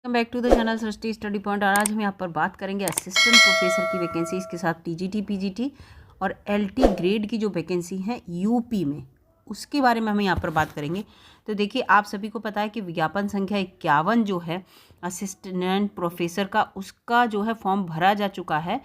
Welcome back to the channel Srishti study point. और आज हम यहाँ पर बात करेंगे असिस्टेंट प्रोफेसर की वैकेंसी, इसके साथ टीजीटी पीजीटी और एलटी ग्रेड की जो वैकेंसी है यूपी में, उसके बारे में हम यहाँ पर बात करेंगे। तो देखिए, आप सभी को पता है कि विज्ञापन संख्या 51 जो है असिस्टेंट प्रोफेसर का, उसका जो है फॉर्म भरा जा चुका है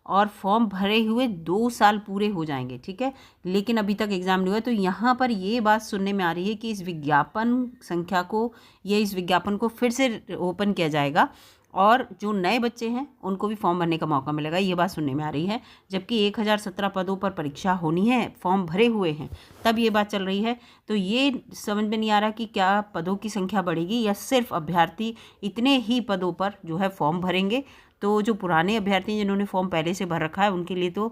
और फॉर्म भरे हुए 2 साल पूरे हो जाएंगे, ठीक है। लेकिन अभी तक एग्ज़ाम नहीं हुआ। तो यहाँ पर ये बात सुनने में आ रही है कि इस विज्ञापन संख्या को, इस विज्ञापन को फिर से ओपन किया जाएगा और जो नए बच्चे हैं उनको भी फॉर्म भरने का मौका मिलेगा, ये बात सुनने में आ रही है। जबकि 1017 पदों पर परीक्षा होनी है, फॉर्म भरे हुए हैं, तब ये बात चल रही है। तो ये समझ में नहीं आ रहा कि क्या पदों की संख्या बढ़ेगी या सिर्फ अभ्यर्थी इतने ही पदों पर जो है फॉर्म भरेंगे। तो जो पुराने अभ्यर्थी जिन्होंने फॉर्म पहले से भर रखा है उनके लिए तो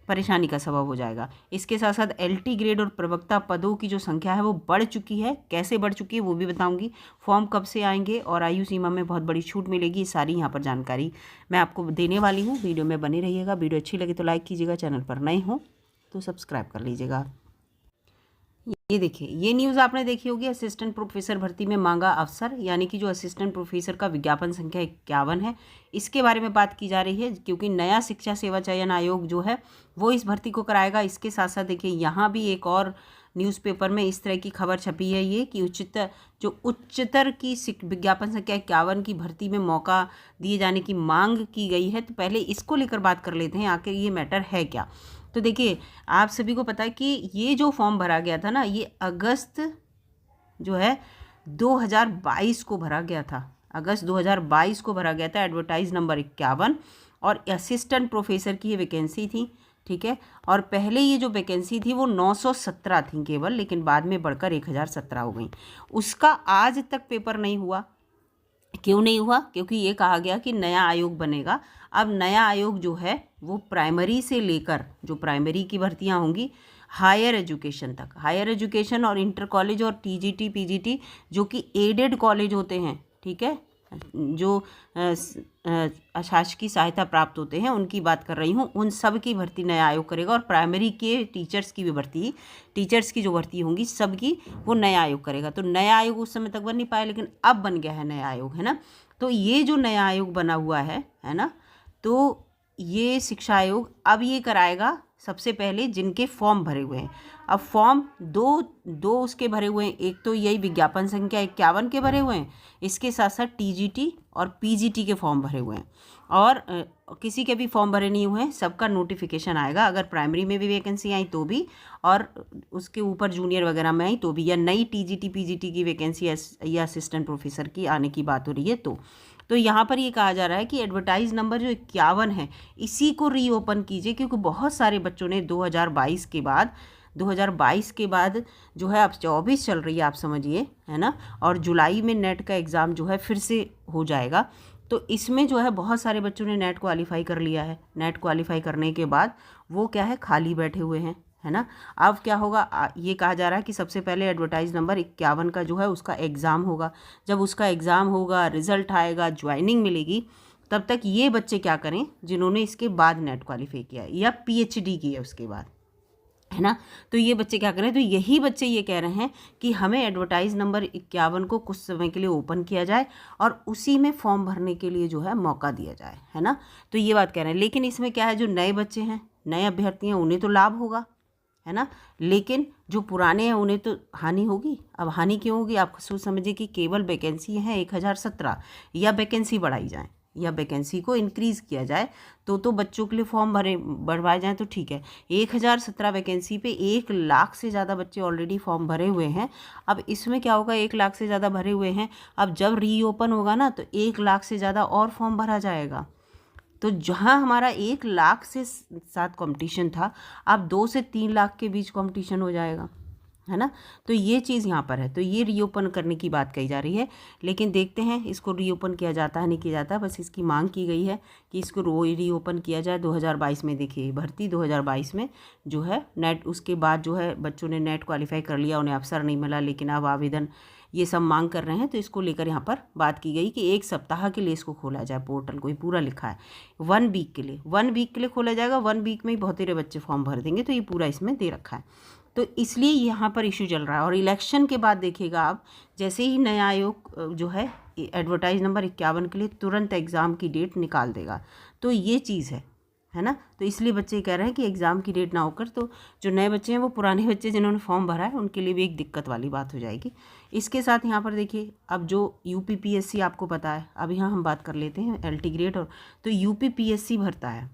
परेशानी का सबब हो जाएगा। इसके साथ साथ एलटी ग्रेड और प्रवक्ता पदों की जो संख्या है वो बढ़ चुकी है। कैसे बढ़ चुकी है वो भी बताऊंगी। फॉर्म कब से आएंगे और आयु सीमा में बहुत बड़ी छूट मिलेगी, सारी यहाँ पर जानकारी मैं आपको देने वाली हूँ। वीडियो में बने रहिएगा। वीडियो अच्छी लगे तो लाइक कीजिएगा, चैनल पर नए हो तो सब्सक्राइब कर लीजिएगा। ये देखिए, ये न्यूज़ आपने देखी होगी, असिस्टेंट प्रोफेसर भर्ती में मांगा अवसर, यानी कि जो असिस्टेंट प्रोफेसर का विज्ञापन संख्या 51 है, इसके बारे में बात की जा रही है। क्योंकि नया शिक्षा सेवा चयन आयोग जो है वो इस भर्ती को कराएगा। इसके साथ साथ देखिए, यहाँ भी एक और न्यूज़पेपर में इस तरह की खबर छपी है ये कि उच्चतर की विज्ञापन संख्या 51 की भर्ती में मौका दिए जाने की मांग की गई है। तो पहले इसको लेकर बात कर लेते हैं, आखिर ये मैटर है क्या। तो देखिए, आप सभी को पता है कि ये जो फॉर्म भरा गया था ना, ये अगस्त जो है 2022 को भरा गया था। अगस्त 2022 को भरा गया था, एडवर्टाइज नंबर 51, और असिस्टेंट प्रोफेसर की ये वैकेंसी थी, ठीक है। और पहले ये जो वैकेंसी थी वो 917 थी केवल, लेकिन बाद में बढ़कर 1017 हो गई। उसका आज तक पेपर नहीं हुआ। क्यों नहीं हुआ? क्योंकि ये कहा गया कि नया आयोग बनेगा। अब नया आयोग जो है वो प्राइमरी से लेकर, जो प्राइमरी की भर्तियां होंगी, हायर एजुकेशन तक, हायर एजुकेशन और इंटर कॉलेज और टीजीटी पीजीटी जो कि एडेड कॉलेज होते हैं, ठीक है, जो शासकीय सहायता प्राप्त होते हैं, उनकी बात कर रही हूँ। उन सब की भर्ती नया आयोग करेगा। और प्राइमरी के टीचर्स की भी भर्ती, टीचर्स की जो भर्ती होंगी सबकी, वो नया आयोग करेगा। तो नया आयोग उस समय तक बन नहीं पाया, लेकिन अब बन गया है नया आयोग, है ना। तो ये जो नया आयोग बना हुआ है ना, तो ये शिक्षा आयोग अब ये कराएगा सबसे पहले जिनके फॉर्म भरे हुए हैं। अब फॉर्म दो उसके भरे हुए हैं। एक तो यही विज्ञापन संख्या 51 के भरे हुए हैं, इसके साथ साथ टीजीटी और पीजीटी के फॉर्म भरे हुए हैं। और किसी के भी फॉर्म भरे नहीं हुए हैं, सबका नोटिफिकेशन आएगा। अगर प्राइमरी में भी वैकेंसी आई तो भी, और उसके ऊपर जूनियर वगैरह में आई तो भी, या नई टीजीटी पीजीटी की वैकेंसी या असिस्टेंट प्रोफेसर की आने की बात हो रही है तो यहाँ पर ये कहा जा रहा है कि एडवर्टाइज नंबर जो 51 है इसी को रीओपन कीजिए। क्योंकि बहुत सारे बच्चों ने 2022 के बाद जो है, अब 24 चल रही है, आप समझिए, है ना। और जुलाई में नेट का एग्ज़ाम जो है फिर से हो जाएगा। तो इसमें जो है बहुत सारे बच्चों ने नेट क्वालिफाई कर लिया है। नेट क्वालिफाई करने के बाद वो क्या है, खाली बैठे हुए हैं, है ना। अब क्या होगा, ये कहा जा रहा है कि सबसे पहले एडवर्टाइज नंबर 51 का जो है उसका एग्ज़ाम होगा। जब उसका एग्ज़ाम होगा, रिज़ल्ट आएगा, ज्वाइनिंग मिलेगी, तब तक ये बच्चे क्या करें जिन्होंने इसके बाद नेट क्वालिफाई किया है या पीएचडी की है उसके बाद, है ना। तो ये बच्चे क्या करें, तो यही बच्चे ये कह रहे हैं कि हमें एडवर्टाइज नंबर 51 को कुछ समय के लिए ओपन किया जाए और उसी में फॉर्म भरने के लिए जो है मौका दिया जाए, है ना। तो ये बात कह रहे हैं। लेकिन इसमें क्या है, जो नए बच्चे हैं, नए अभ्यर्थी हैं, उन्हें तो लाभ होगा, है ना। लेकिन जो पुराने हैं उन्हें तो हानि होगी। अब हानि क्यों होगी, आप सोच समझिए कि केवल वैकेंसी है 1017, या वैकेंसी बढ़ाई जाए या वैकेंसी को इंक्रीज़ किया जाए तो बच्चों के लिए फॉर्म बढ़वाए जाएँ तो ठीक है। 1017 वैकेंसी पे 1 लाख से ज़्यादा बच्चे ऑलरेडी फॉर्म भरे हुए हैं। अब इसमें क्या होगा, 1 लाख से ज़्यादा भरे हुए हैं, अब जब रीओपन होगा ना तो 1 लाख से ज़्यादा और फॉर्म भरा जाएगा। तो जहाँ हमारा 1 लाख से साथ कंपटीशन था, अब 2 से 3 लाख के बीच कंपटीशन हो जाएगा, है ना। तो ये चीज़ यहाँ पर है। तो ये रीओपन करने की बात कही जा रही है। लेकिन देखते हैं इसको रीओपन किया जाता है नहीं किया जाता। बस इसकी मांग की गई है कि इसको रीओपन किया जाए 2022 में। देखिए, भर्ती 2022 में जो है नेट, उसके बाद जो है बच्चों ने नेट क्वालिफाई कर लिया, उन्हें अवसर नहीं मिला, लेकिन अब आवेदन ये सब मांग कर रहे हैं। तो इसको लेकर यहाँ पर बात की गई कि 1 सप्ताह के लिए इसको खोला जाए। पोर्टल को ही पूरा लिखा है 1 वीक के लिए, 1 वीक के लिए खोला जाएगा। 1 वीक में ही बहुत सारे बच्चे फॉर्म भर देंगे। तो ये पूरा इसमें दे रखा है। तो इसलिए यहाँ पर इशू चल रहा है। और इलेक्शन के बाद देखिएगा आप, जैसे ही नया आयोग जो है एडवर्टाइज नंबर 51 के लिए तुरंत एग्ज़ाम की डेट निकाल देगा। तो ये चीज़ है ना। तो इसलिए बच्चे कह रहे हैं कि एग्ज़ाम की डेट ना होकर तो जो नए बच्चे हैं वो पुराने बच्चे जिन्होंने फॉर्म भरा है उनके लिए भी एक दिक्कत वाली बात हो जाएगी। इसके साथ यहाँ पर देखिए, अब जो यूपीपीएससी आपको पता है, अब यहाँ हम बात कर लेते हैं एलटी ग्रेड। और तो यूपीपीएससी भरता है,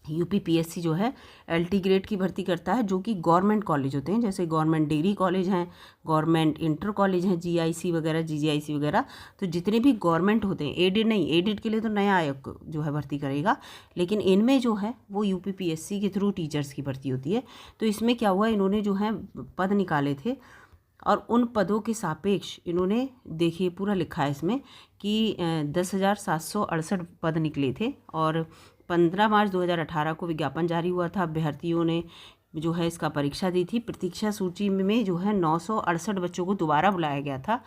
यूपीपीएससी जो है एलटी ग्रेड की भर्ती करता है, जो कि गवर्नमेंट कॉलेज होते हैं, जैसे गवर्नमेंट डिग्री कॉलेज हैं, गवर्नमेंट इंटर कॉलेज हैं, जीआईसी वगैरह, जीजीआईसी वगैरह। तो जितने भी गवर्नमेंट होते हैं, एडेड नहीं, एडेड के लिए तो नया आयोग जो है भर्ती करेगा, लेकिन इनमें जो है वो यूपीपीएससी के थ्रू टीचर्स की भर्ती होती है। तो इसमें क्या हुआ, इन्होंने जो है पद निकाले थे और उन पदों के सापेक्ष इन्होंने, देखिए पूरा लिखा है इसमें कि 10,768 पद निकले थे और 15 मार्च 2018 को विज्ञापन जारी हुआ था। अभ्यर्थियों ने जो है इसका परीक्षा दी थी। प्रतीक्षा सूची में जो है 968 बच्चों को दोबारा बुलाया गया था,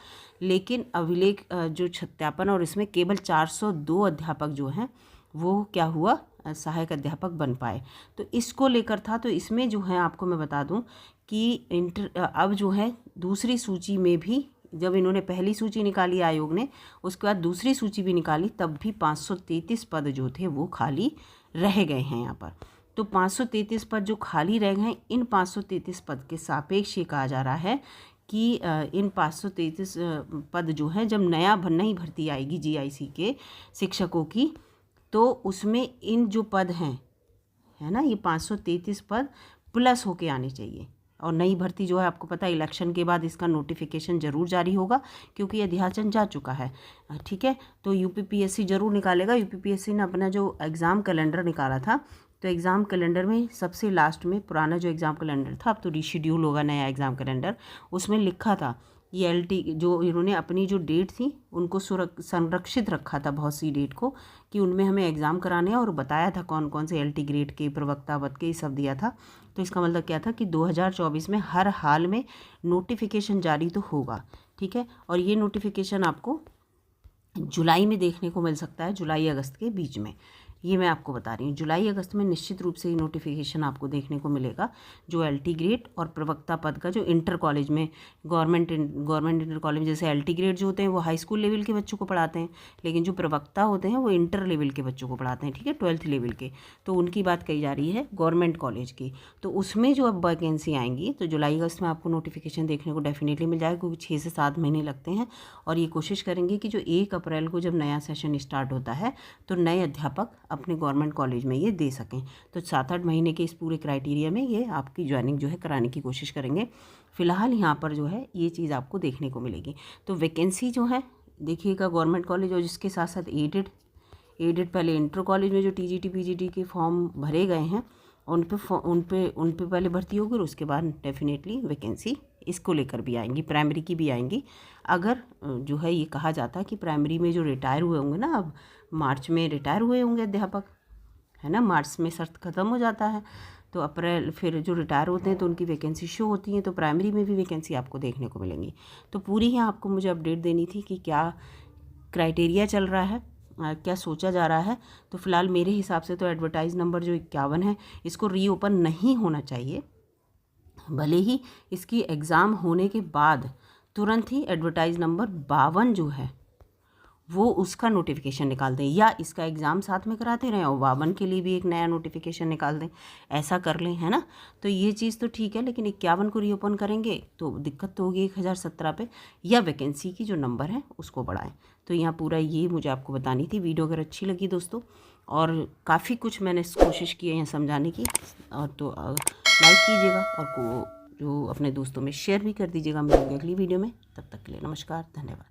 लेकिन अभिलेख जो सत्यापन और इसमें केवल 402 अध्यापक जो हैं वो क्या हुआ, सहायक अध्यापक बन पाए। तो इसको लेकर था। तो इसमें जो है आपको मैं बता दूं कि अब जो है दूसरी सूची में भी, जब इन्होंने पहली सूची निकाली आयोग ने, उसके बाद दूसरी सूची भी निकाली, तब भी 533 पद जो थे वो खाली रह गए हैं यहाँ पर। तो 533 पद जो खाली रह गए हैं, इन 533 पद के सापेक्ष ये कहा जा रहा है कि इन 533 पद जो है, जब नई भर्ती आएगी जीआईसी के शिक्षकों की, तो उसमें इन जो पद हैं, है ना, ये 533 पद प्लस होके आने चाहिए। और नई भर्ती जो है आपको पता है इलेक्शन के बाद इसका नोटिफिकेशन ज़रूर जारी होगा, क्योंकि अध्याचन जा चुका है, ठीक है। तो यूपीपीएससी ज़रूर निकालेगा। यूपीपीएससी ने अपना जो एग्ज़ाम कैलेंडर निकाला था, तो एग्ज़ाम कैलेंडर में सबसे लास्ट में पुराना जो एग्ज़ाम कैलेंडर था, अब तो रीशेड्यूल होगा नया एग्ज़ाम कैलेंडर, उसमें लिखा था ये एलटी, जो इन्होंने अपनी जो डेट थी उनको संरक्षित रखा था, बहुत सी डेट को, कि उनमें हमें एग्ज़ाम कराने हैं, और बताया था कौन कौन से एलटी ग्रेड के, प्रवक्ता पद के, ये सब दिया था। तो इसका मतलब क्या था कि 2024 में हर हाल में नोटिफिकेशन जारी तो होगा, ठीक है। और ये नोटिफिकेशन आपको जुलाई में देखने को मिल सकता है, जुलाई अगस्त के बीच में, ये मैं आपको बता रही हूँ। जुलाई अगस्त में निश्चित रूप से ये नोटिफिकेशन आपको देखने को मिलेगा, जो एलटी ग्रेड और प्रवक्ता पद का, जो इंटर कॉलेज में, गवर्नमेंट इंटर कॉलेज में, जैसे एलटी ग्रेड जो होते हैं वो हाई स्कूल लेवल के बच्चों को पढ़ाते हैं, लेकिन जो प्रवक्ता होते हैं वो इंटर लेवल के बच्चों को पढ़ाते हैं, ठीक है, 12th लेवल के। तो उनकी बात कही जा रही है गवर्नमेंट कॉलेज की। तो उसमें जो अब वैकेंसी आएंगी, तो जुलाई अगस्त में आपको नोटिफिकेशन देखने को डेफिनेटली मिल जाएगा, क्योंकि 6 से 7 महीने लगते हैं। और ये कोशिश करेंगे कि जो 1 अप्रैल को जब नया सेशन स्टार्ट होता है, तो नए अध्यापक अपने गवर्नमेंट कॉलेज में ये दे सकें। तो 7-8 महीने के इस पूरे क्राइटेरिया में ये आपकी ज्वाइनिंग जो है कराने की कोशिश करेंगे। फिलहाल यहाँ पर जो है ये चीज़ आपको देखने को मिलेगी। तो वैकेंसी जो है देखिएगा, गवर्नमेंट कॉलेज और जिसके साथ साथ एडेड पहले इंटर कॉलेज में जो टीजीटी पीजीटी के फॉर्म भरे गए हैं, उन पे पहले भर्ती होगी, और उसके बाद डेफिनेटली वैकेंसी इसको लेकर भी आएंगी, प्राइमरी की भी आएंगी। अगर जो है ये कहा जाता है कि प्राइमरी में जो रिटायर हुए होंगे ना, अब मार्च में रिटायर हुए होंगे अध्यापक, है ना, मार्च में शर्त ख़त्म हो जाता है, तो अप्रैल फिर जो रिटायर होते हैं तो उनकी वैकेंसी शो होती है, तो प्राइमरी में भी वैकेंसी आपको देखने को मिलेंगी। तो पूरी ही आपको मुझे अपडेट देनी थी कि क्या क्राइटेरिया चल रहा है, क्या सोचा जा रहा है। तो फिलहाल मेरे हिसाब से तो एडवर्टाइज नंबर जो 51 है, इसको रीओपन नहीं होना चाहिए, भले ही इसकी एग्ज़ाम होने के बाद तुरंत ही एडवर्टाइज नंबर 52 जो है वो उसका नोटिफिकेशन निकाल दें, या इसका एग्ज़ाम साथ में कराते रहें और 52 के लिए भी एक नया नोटिफिकेशन निकाल दें, ऐसा कर लें, है ना। तो ये चीज़ तो ठीक है, लेकिन 51 को रीओपन करेंगे तो दिक्कत तो होगी 1017 पे, या वैकेंसी की जो नंबर है उसको बढ़ाएं। तो यहाँ पूरा ये मुझे आपको बतानी थी। वीडियो अगर अच्छी लगी दोस्तों, और काफ़ी कुछ मैंने कोशिश की है यहाँ समझाने की, और तो लाइक कीजिएगा और जो अपने दोस्तों में शेयर भी कर दीजिएगा। मिलेंगे अगली वीडियो में, तब तक के लिए नमस्कार, धन्यवाद।